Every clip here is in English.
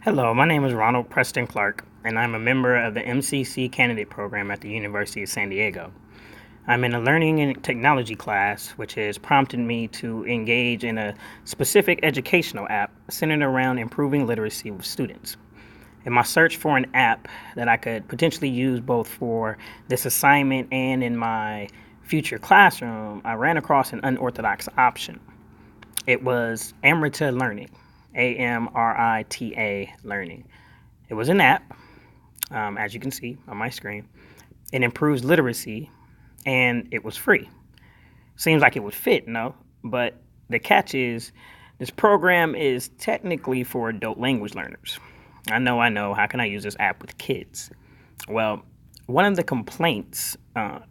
Hello, my name is Ronald Preston Clark, and I'm a member of the MCC candidate program at the University of San Diego. I'm in a learning and technology class, which has prompted me to engage in a specific educational app centered around improving literacy with students. In my search for an app that I could potentially use both for this assignment and in my future classroom, I ran across an unorthodox option. It was Amrita Learning, Amrita Learning. It was an app, as you can see on my screen. It improves literacy and it was free. Seems like it would fit, no? But the catch is this program is technically for adult language learners. I know. How can I use this app with kids? Well, one of the complaints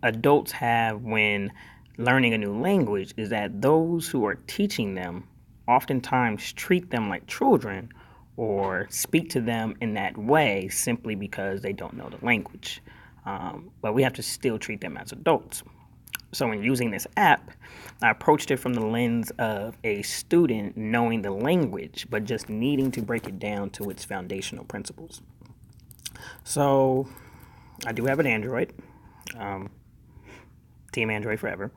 adults have when learning a new language is that those who are teaching them oftentimes treat them like children or speak to them in that way simply because they don't know the language. But we have to still treat them as adults. So, in using this app, I approached it from the lens of a student knowing the language, but just needing to break it down to its foundational principles. So, I do have an Android, um, Team Android forever.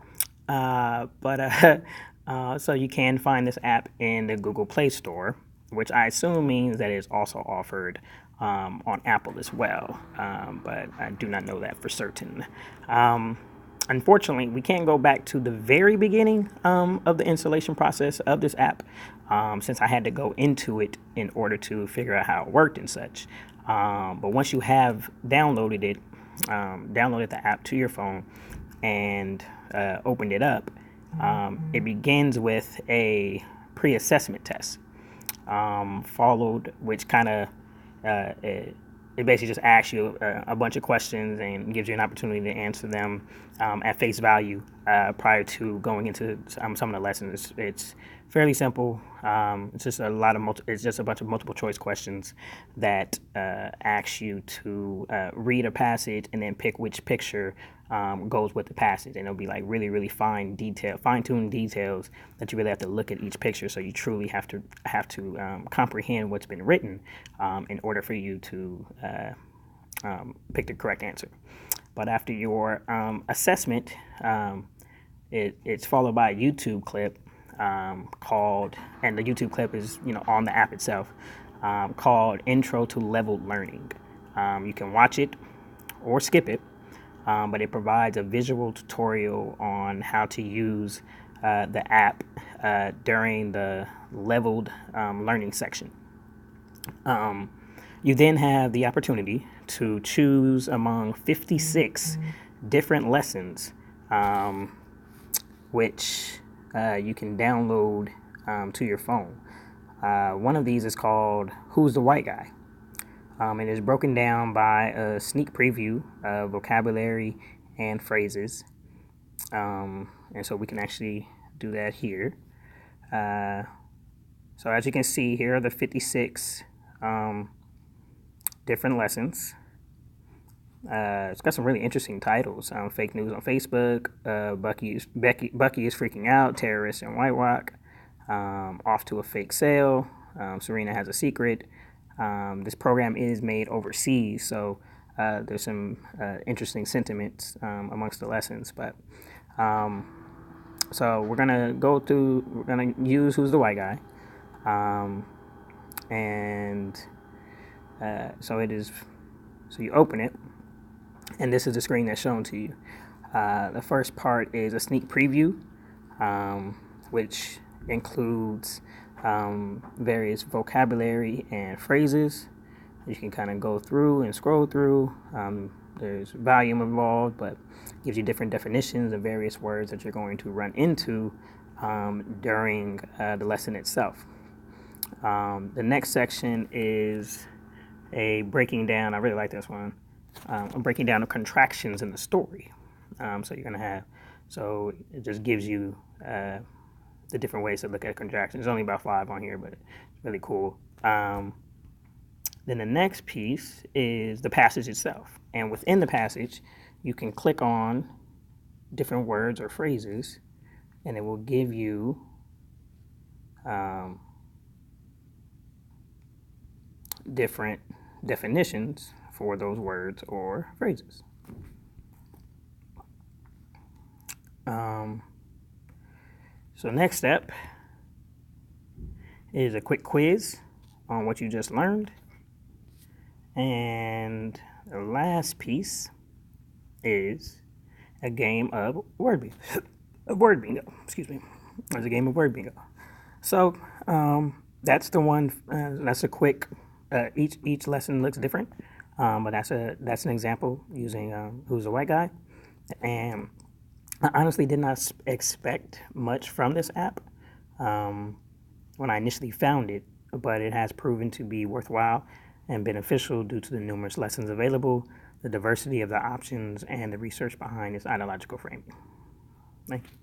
So you can find this app in the Google Play Store, which I assume means that it's also offered on Apple as well, but I do not know that for certain. Unfortunately, we can't go back to the very beginning of the installation process of this app, since I had to go into it in order to figure out how it worked and such. But once you have downloaded it, downloaded the app to your phone and opened it up, it begins with a pre-assessment test, followed, which kind of it basically just asks you a bunch of questions and gives you an opportunity to answer them at face value prior to going into some of the lessons. It's fairly simple. It's just it's just a bunch of multiple choice questions that ask you to read a passage and then pick which picture goes with the passage, and it'll be like really fine-tuned details that you really have to look at each picture. So you truly have to comprehend what's been written in order for you to pick the correct answer. But after your assessment, it's followed by a YouTube clip called, and the YouTube clip is on the app itself, called Intro to Leveled Learning. You can watch it or skip it, but it provides a visual tutorial on how to use the app during the leveled learning section. You then have the opportunity to choose among 56 different lessons, which you can download to your phone. One of these is called Who's the White Guy? It is broken down by a sneak preview of vocabulary and phrases. And so we can actually do that here. So as you can see, here are the 56 different lessons. It's got some really interesting titles. Fake news on Facebook, Bucky is freaking out, terrorists in White Rock, off to a fake sale, Serena has a secret. This program is made overseas, so there's some interesting sentiments amongst the lessons. But so we're gonna use Who's the White Guy, and so it is. So you open it, and this is the screen that's shown to you. The first part is a sneak preview, which includes various vocabulary and phrases. You can kind of go through and scroll through. There's volume involved, but gives you different definitions of various words that you're going to run into during the lesson itself. The next section is a breaking down. I really like this one. Breaking down the contractions in the story. So you're going to have, so it just gives you the different ways to look at contractions. There's only about 5 on here, but it's really cool. Then the next piece is the passage itself. And within the passage, you can click on different words or phrases, and it will give different definitions for those words or phrases. So next step is a quick quiz on what you just learned. And the last piece is a game of word bingo. Excuse me. There's a game of word bingo. So that's the one. That's a quick. Each lesson looks different, but that's an example using Who's a White Guy, and I honestly did not expect much from this app when I initially found it, but it has proven to be worthwhile and beneficial due to the numerous lessons available, the diversity of the options, and the research behind its ideological framing. Thank you.